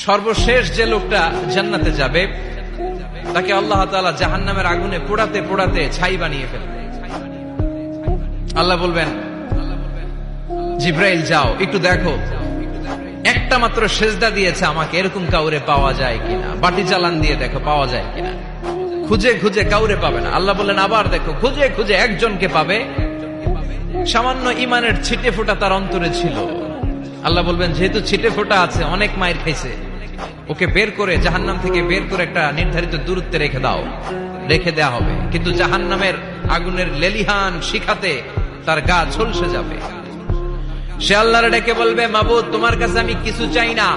সর্বশেষ যে লোকটা জান্নাতে যাবে তাকে আল্লাহ তাআলা জাহান্নামের আগুনে পোড়াতে পোড়াতে ছাই বানিয়ে ফেলবে। আল্লাহ বলবেন, জিব্রাইল যাও একটু দেখো, একটা মাত্র সেজদা দিয়েছে আমাকে, এরকম কাউরে পাওয়া যায় কিনা। বাটি চালান দিয়ে দেখো পাওয়া যায় কিনা। খুঁজে খুঁজে কাউরে পাবে না। আল্লাহ বললেন আবার দেখো, খুঁজে খুঁজে একজনকে পাবে, সামান্য ইমানের ছিটে ফোঁটা তার অন্তরে ছিল। আল্লাহ বলবেন, যেহেতু ছিটে ফোঁটা আছে, অনেক মায়ের খাইছে, ওকে বের করে জাহান্নাম থেকে বের করে একটা নির্ধারিত দূরত্বে রেখে দাও। রেখে দেয়া হবে, কিন্তু জাহান্নামের আগুনের লেলিহান শিখাতে তার গা ঝলসে যাবে। সে আল্লাহর ডেকে বলবে, মাবুদ তোমার কাছে আমি কিছু চাই না,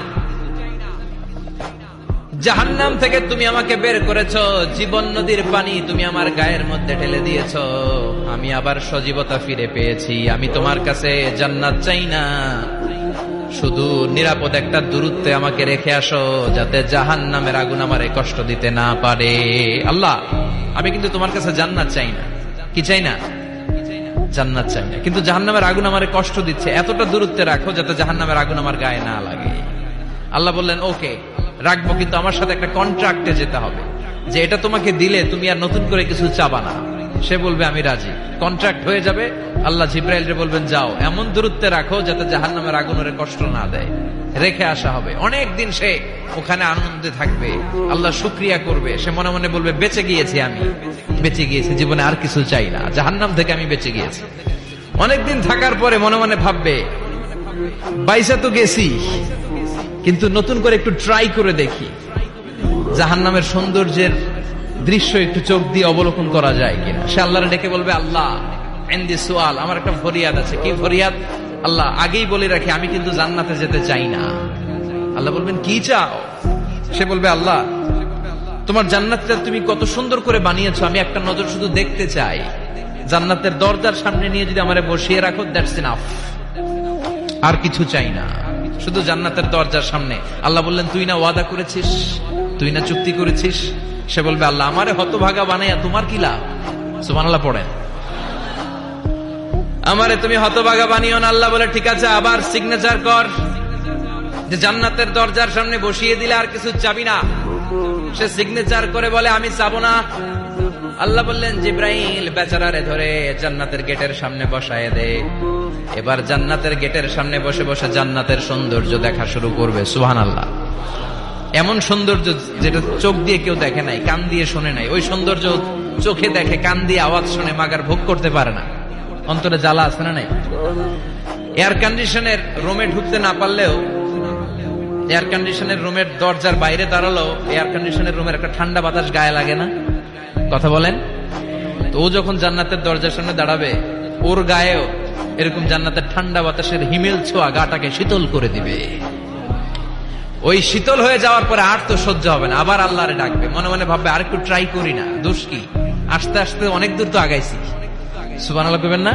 জাহান্নাম থেকে তুমি আমাকে বের করেছো, জীবন নদীর পানি তুমি আমার গায়ের মধ্যে ঢেলে দিয়েছো, আমি আবার সজীবতা ফিরে পেয়েছি। আমি তোমার কাছে জান্নাত চাই না, শুধু নিরাপদ একটা দূরত্বে আমাকে রেখে আসো, যাতে জাহান্নামের আগুন আমারে কষ্ট দিতে না পারে। আল্লাহ, আমি কিন্তু তোমার কাছে জান্নাত চাই না। কি চাই না? জান্নাত চাই না, কিন্তু জাহান্নামের আগুন আমারে কষ্ট দিচ্ছে, এতটা দূরত্বে রাখো যাতে জাহান্নামের আগুন আমার গায়ে না লাগে। আল্লাহ বললেন, ওকে রাখবো, কিন্তু আমার সাথে একটা কন্ট্রাক্টে যেতে হবে, যে এটা তোমাকে দিলে তুমি আর নতুন করে কিছু চাবা না। সে বলবে আমি রাজি, কন্ট্রাক্ট হয়ে যাবে। আল্লাহ জিব্রাইলকে বলবেন, যাও এমন দূরত্বে রাখো যাতে জাহান্নামের আগুন ওরে কষ্ট না দেয়। রেখে আসা হবে, অনেক দিন সে ওখানে আনন্দে থাকবে, আল্লাহ শুকরিয়া করবে। সে মনে মনে বলবে, বেঁচে গিয়েছি, আমি বেঁচে গিয়েছি, জীবনে আর কিছু চাই না, জাহান্নাম থেকে আমি বেঁচে গিয়েছি। অনেকদিন থাকার পরে মনে মনে ভাববে, বাইসা তো গেছি, কিন্তু নতুন করে একটু ট্রাই করে দেখি, জাহান্নামের সৌন্দর্যের দৃশ্য একটু চোখ দিয়ে অবলোকন করা যায় কিনা। সে আল্লাহর ডেকে বলবে, আল্লাহ ইনদি সুআল, আমার একটা ফরিয়াদ আছে। কি ফরিয়াদ? আল্লাহ আগেই বলে রাখি, আমি কিন্তু জান্নাতে যেতে চাই না। আল্লাহ বলবেন, কি চাও? সে বলবে, আল্লাহ তোমার জান্নাতটা তুমি কত সুন্দর করে বানিয়েছো, আমি একটা নজর শুধু দেখতে চাই। জান্নাতের দরজার সামনে নিয়ে যদি আমারে বসিয়ে রাখো, দ্যাটস ইনাফ, আর কিছু চাই না, শুধু জান্নাতের দরজার সামনে। আল্লাহ বললেন, তুই না ওয়াদা করেছিস, তুই না চুক্তি করেছিস। সে বলবে, আল্লাহ আমারে হতভাগা বানাইয়া তোমার কি লাভ? সুবহানাল্লাহ পড়েন। আমারে তুমি হতভাগা বানিও না। আল্লাহ বলে, ঠিক আছে, আবার সিগনেচার কর যে জান্নাতের দরজার সামনে বসিয়ে দিলে আর কিছু চাবি না। সে সিগনেচার করে বলে, আমি চাবো না। আল্লাহ বললেন, জিব্রাইল বেচারারে ধরে জান্নাতের গেটের সামনে বসায় দে। এবার জান্নাতের গেটের সামনে বসে বসে জান্নাতের সৌন্দর্য দেখা শুরু করবে। সুবহানাল্লাহ। এমন সৌন্দর্য যেটা চোখ দিয়ে কেউ দেখে নাই, কান দিয়ে শোনে নাই। ওই সৌন্দর্য চোখে দেখে, কান দিয়ে আওয়াজ শুনে, মাগার ভোগ করতে পারে না। অন্তরে জ্বালা আছে না নাই? এয়ার কন্ডিশনের রুমে ঢুকতে না পারলেও, এয়ার কন্ডিশনের রুমের দরজার বাইরে দাঁড়ালো, এয়ার কন্ডিশনের রুমের একটা ঠান্ডা বাতাস গায়ে লাগে না? কথা বলেন তো। ও যখন জান্নাতের দরজার সামনে দাঁড়াবে, ওর গায়েও এরকম জান্নাতের ঠান্ডা বাতাসের হিমেল ছোঁয়া গাটাকে শীতল করে দিবে। ওই শীতল হয়ে যাওয়ার পরে আর তো সহ্য হবে না, আবার আল্লাহরে ডাকবে। মনে মনে ভাববে, আর একটু ট্রাই করি না, দোষ কি, আস্তে আস্তে অনেক দূর তো আগাইছি। সুবহানাল্লাহ কইবেন না?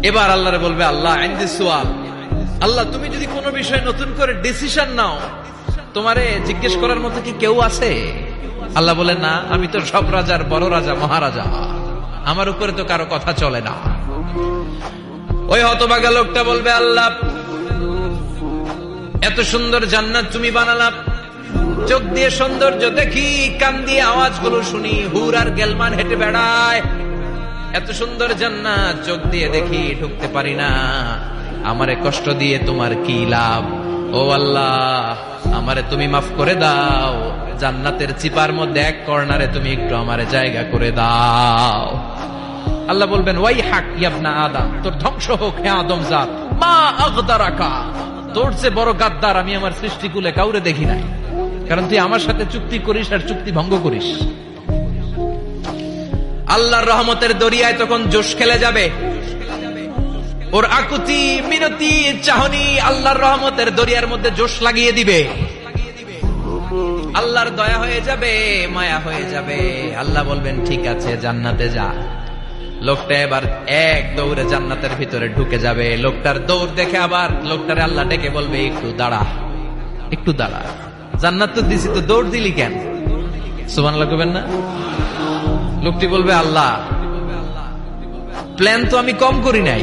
এবার আল্লাহরে বলবে, আল্লাহ ইনদি সুআল, আল্লাহ তুমি যদি কোনো বিষয়ে নতুন করে ডিসিশন নাও, তোমারে জিজ্ঞেস করার মতো কি কেউ আছে? আল্লাহ বলে, না, আমি তো সব রাজার বড় রাজা, মহারাজা, আমার উপরে তো কারো কথা চলে না। ওই হতভাগা লোকটা বলবে, আল্লাহ এত সুন্দর জান্নাত তুমি বানালাম, চোখ দিয়ে সৌন্দর্য দেখি, কান দিয়ে আওয়াজগুলো শুনি, হুর আর গেলমান হেঁটে বেড়ায়, এত সুন্দর জান্নাত চোখ দিয়ে দেখি, ঢুকতে পারি না, আমারে কষ্ট দিয়ে তোমার কি লাভ? ও আল্লাহ, আমারে তুমি মাফ করে দাও, জান্নাতের চিপার মধ্যে এক কর্নারে তুমি একটু আমারে জায়গা করে দাও। আল্লাহ বলবেন, ওয়াই হাক ইবনা আদম, তোর ধ্বংস হোক হে আদম জাত, মা আগদারাকা, তোর চেয়ে বড় গাদ্দার আমি আমার সৃষ্টিকুলে কাউরে দেখি নাই, কারণ তুই আমার সাথে চুক্তি করিস আর চুক্তি ভঙ্গ করিস। আল্লাহর রহমতের দরিয়ায় তখন জোশ খেলে যাবে, ওর আকুতি মিনতি চাহনি আল্লাহর রহমতের দরিয়ার মধ্যে জোশ লাগিয়ে দিবে। আল্লাহর দয়া হয়ে যাবে, মায়া হয়ে যাবে। আল্লাহ বলবেন, ঠিক আছে, জান্নাতে যা। লোকটা এবার এক দৌড়ে জান্নাতের ভিতরে ঢুকে যাবে। লোকটার দৌড় দেখে আবার লোকটারে আল্লাহ ডেকে বলবে, একটু দাঁড়া, একটু দাঁড়া, জান্নাত তো দিছি, তো দৌড় দিলি কেন? সুবহানাল্লাহ কইবেন না? লোকটি বলবে, আল্লাহ প্ল্যান তো আমি কম করি নাই,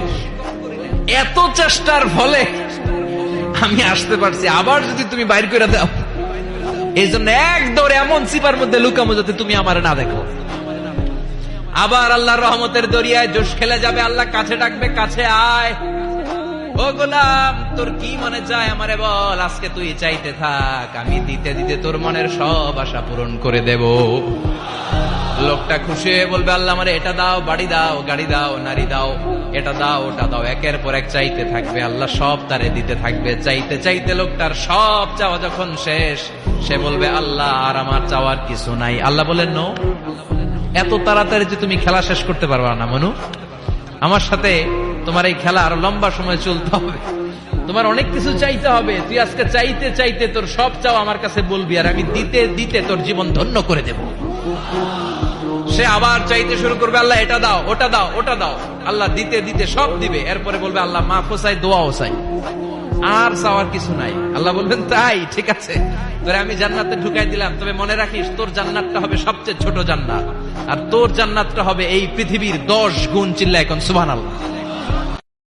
এত চেষ্টার ফলে আমি আসতে পারছি, আবার যদি তুমি বাইর করে দাও, এই জন্য এক দৌড়ে এমন চিপার মধ্যে লুকামো যাতে তুমি আমার না দেখো। আবার আল্লাহর রহমতের দরিয়ায় জোশ খেলে যাবে, আল্লাহ কাছে ডাকবে, কাছে আয়, ও গোলাম তোর কি মনে চায় আমারে বল, আজকে তুই চাইতে থাক, আমি দিতে দিতে তোর মনের সব আশা পূরণ করে দেব। লোকটা খুশি হয়ে বলবে, আল্লাহ আমারে এটা দাও, বাড়ি দাও, গাড়ি দাও, নারী দাও, এটা দাও, ওটা দাও, একের পর এক চাইতে থাকবে, আল্লাহ সব তারে দিতে থাকবে। চাইতে চাইতে লোকটার সব চাওয়া যখন শেষ, সে বলবে, আল্লাহ আর আমার চাওয়ার কিছু নাই। আল্লাহ বলেন, নো, এত তাড়াতাড়ি যে তুমি খেলা শেষ করতে পারবা না মনু, আমার সাথে তোমার এই খেলা আরো লম্বা সময় চলতে হবে, তোমার অনেক কিছু চাইতে হবে। তুই আজকে চাইতে চাইতে তোর সব চাও আমার কাছে বলবি, আর আমি দিতে দিতে তোর জীবন ধন্য করে দেব। সে আবার চাইতে শুরু করবে, আল্লাহ এটা দাও, ওটা দাও, ওটা দাও, আল্লাহ দিতে দিতে সব দিবে। এরপরে বলবে, আল্লাহ মাফও চাই, দোয়াও চাই, আর চাওয়ার কিছু নাই। আল্লাহ বলবেন, তাই ঠিক আছে, তোরে আমি জান্নাতে ঢুকাই দিলাম, তবে মনে রাখিস তোর জান্নাতটা হবে সবচেয়ে ছোট জান্নাত, আর তোর জান্নাতটা হবে এই পৃথিবীর 10 গুণ। চিল্লা এখন সুবহানাল্লাহ।